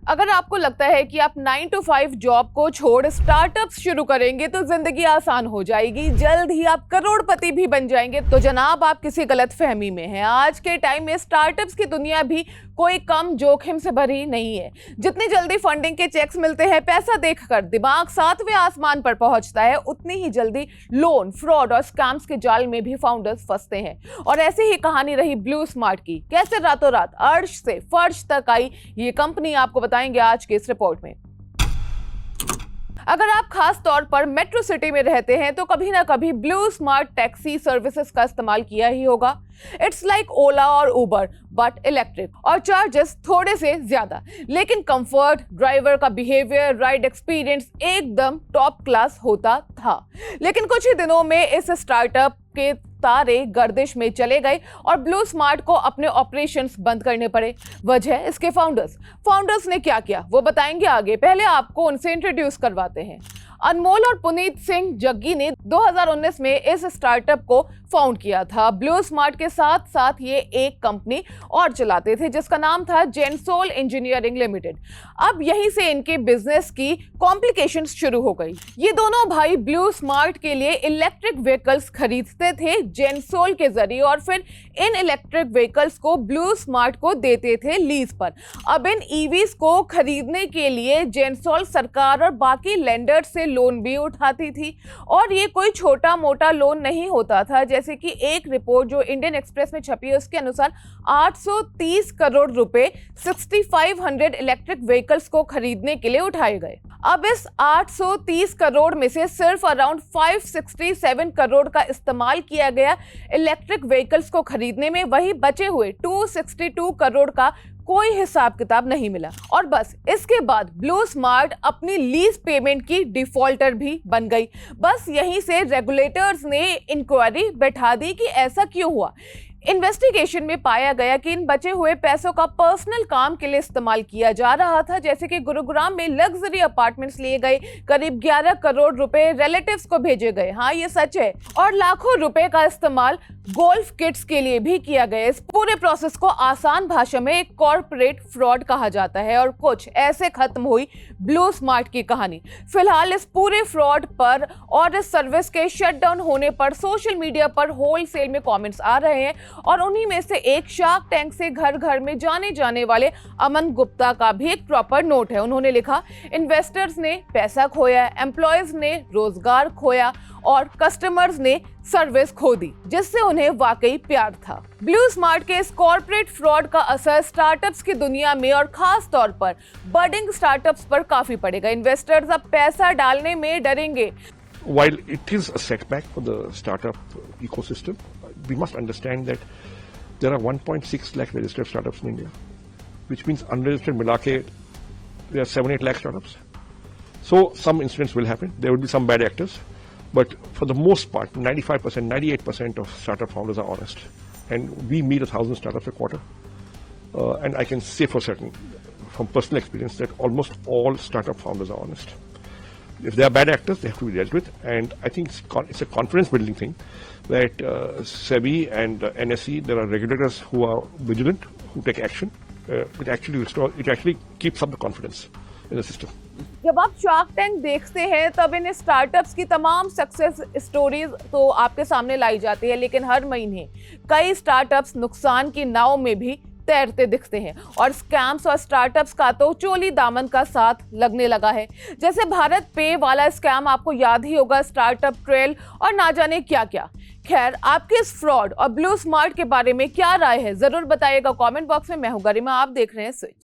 अगर आपको लगता है कि आप 9 to 5 जॉब को छोड़ स्टार्टअप्स शुरू करेंगे तो जिंदगी आसान हो जाएगी, जल्द ही आप करोड़पति भी बन जाएंगे, तो जनाब आप किसी गलत फहमी में हैं। आज के टाइम में स्टार्टअप्स की दुनिया भी कोई कम जोखिम से भरी नहीं है। जितनी जल्दी फंडिंग के चेक्स मिलते हैं, पैसा देखकर दिमाग 7वें आसमान पर पहुंचता है, उतनी ही जल्दी लोन, फ्रॉड और स्कैम्स के जाल में भी फाउंडर्स फंसते हैं। और ऐसी ही कहानी रही ब्लू स्मार्ट की। कैसे रातों रात अर्श से फर्श तक आई ये कंपनी, आपको बताएंगे आज के इस रिपोर्ट में। अगर आप खास तौर पर मेट्रो सिटी में रहते हैं तो कभी ना कभी ब्लू स्मार्ट टैक्सी सर्विसेज का इस्तेमाल किया ही होगा। इट्स लाइक ओला और उबर बट इलेक्ट्रिक, और चार्जेस थोड़े से ज्यादा, लेकिन कंफर्ट, ड्राइवर का बिहेवियर, राइड एक्सपीरियंस एकदम टॉप क्लास होता था। लेकिन कुछ ही दिनों में इस स्टार्टअप के तारे गर्दिश में चले गए और ब्लू स्मार्ट को अपने ऑपरेशंस बंद करने पड़े। वजह इसके फाउंडर्स ने क्या किया वो बताएंगे आगे। पहले आपको उनसे इंट्रोड्यूस करवाते हैं। अनमोल और पुनीत सिंह जग्गी ने 2019 में इस स्टार्टअप को फाउंड किया था। ब्लू स्मार्ट के साथ साथ ये एक कंपनी और चलाते थे जिसका नाम था जेनसोल इंजीनियरिंग लिमिटेड। अब यहीं से इनके बिजनेस की कॉम्प्लिकेशंस शुरू हो गई। ये दोनों भाई ब्लू स्मार्ट के लिए इलेक्ट्रिक व्हीकल्स खरीदते थे जेनसोल के जरिए, और फिर इन इलेक्ट्रिक व्हीकल्स को ब्लू स्मार्ट को देते थे लीज पर। अब इन ईवीज को खरीदने के लिए जेनसोल सरकार और बाकी लेंडर्स से लोन भी उठाती थी, और ये कोई छोटा मोटा लोन नहीं होता था। जैसे कि एक रिपोर्ट जो इंडियन एक्सप्रेस में छपी है उसके अनुसार 830 करोड़ रुपए 6500 इलेक्ट्रिक व्हीकल्स को खरीदने के लिए उठाए गए। अब इस 830 करोड़ में से सिर्फ अराउंड 567 करोड़ का इस्तेमाल किया गया इलेक्ट्रिक व्हीकल्स को खरीदने में, वही बचे हुए 262 करोड़ का कोई हिसाब किताब नहीं मिला। और बस इसके बाद ब्लू स्मार्ट अपनी लीज पेमेंट की डिफॉल्टर भी बन गई। बस यहीं से रेगुलेटर्स ने इंक्वायरी बैठा दी कि ऐसा क्यों हुआ। इन्वेस्टिगेशन में पाया गया कि इन बचे हुए पैसों का पर्सनल काम के लिए इस्तेमाल किया जा रहा था। जैसे कि गुरुग्राम में लग्जरी अपार्टमेंट्स लिए गए, करीब 11 करोड़ रुपए रिलेटिव्स को भेजे गए, हाँ ये सच है, और लाखों रुपए का इस्तेमाल गोल्फ किट्स के लिए भी किया गया। इस पूरे प्रोसेस को आसान भाषा में एक कॉर्पोरेट फ्रॉड कहा जाता है, और कुछ ऐसे खत्म हुई ब्लू स्मार्ट की कहानी। फिलहाल इस पूरे फ्रॉड पर और इस सर्विस के शटडाउन होने पर सोशल मीडिया पर होलसेल में कमेंट्स आ रहे हैं, और उन्हीं में से एक शार्क टैंक से घर घर में जाने जाने वाले अमन गुप्ता का भी एक प्रॉपर नोट है। उन्होंने लिखा, इन्वेस्टर्स ने पैसा खोया, एम्प्लॉयज ने रोजगार खोया और कस्टमर्स ने सर्विस खो दी जिससे उन्हें वाकई प्यार था। ब्लू स्मार्ट के इस कॉर्पोरेट फ्रॉड का असर स्टार्टअप्स की दुनिया में और खास तौर पर बडिंग स्टार्टअप्स पर काफी पड़ेगा। इन्वेस्टर्स अब पैसा डालने में डरेंगे। While it is a setback for the startup ecosystem, we must understand that there are 1.6 lakh registered startups in India, which means unregistered milake, there are 7-8 lakh startups. So some incidents will happen. There will be some bad actors, but for the most part, 95%, 98% of startup founders are honest. And we meet 1,000 startups a quarter. And I can say for certain, from personal experience, that almost all startup founders are honest. If they are bad actors, they have to be dealt with, and I think it's a confidence building thing that SEBI and NSE, there are regulators who are vigilant, who take action. It actually keeps up the confidence in the system. जब आप shark tank देखते हैं तब in startups की तमाम success stories तो आपके सामने लाई जाती है, लेकिन हर महीने कई स्टार्टअप्स नुकसान की नाव में भी तैरते दिखते हैं, और स्कैम्स और स्टार्टअप्स का तो चोली दामन का साथ लगने लगा है। जैसे भारत पे वाला स्कैम आपको याद ही होगा, स्टार्टअप ट्रेल और ना जाने क्या क्या। खैर, आपके इस फ्रॉड और ब्लू स्मार्ट के बारे में क्या राय है जरूर बताइएगा कमेंट बॉक्स में। मैं हूं गरिमा, आप देख रहे हैं स्विच।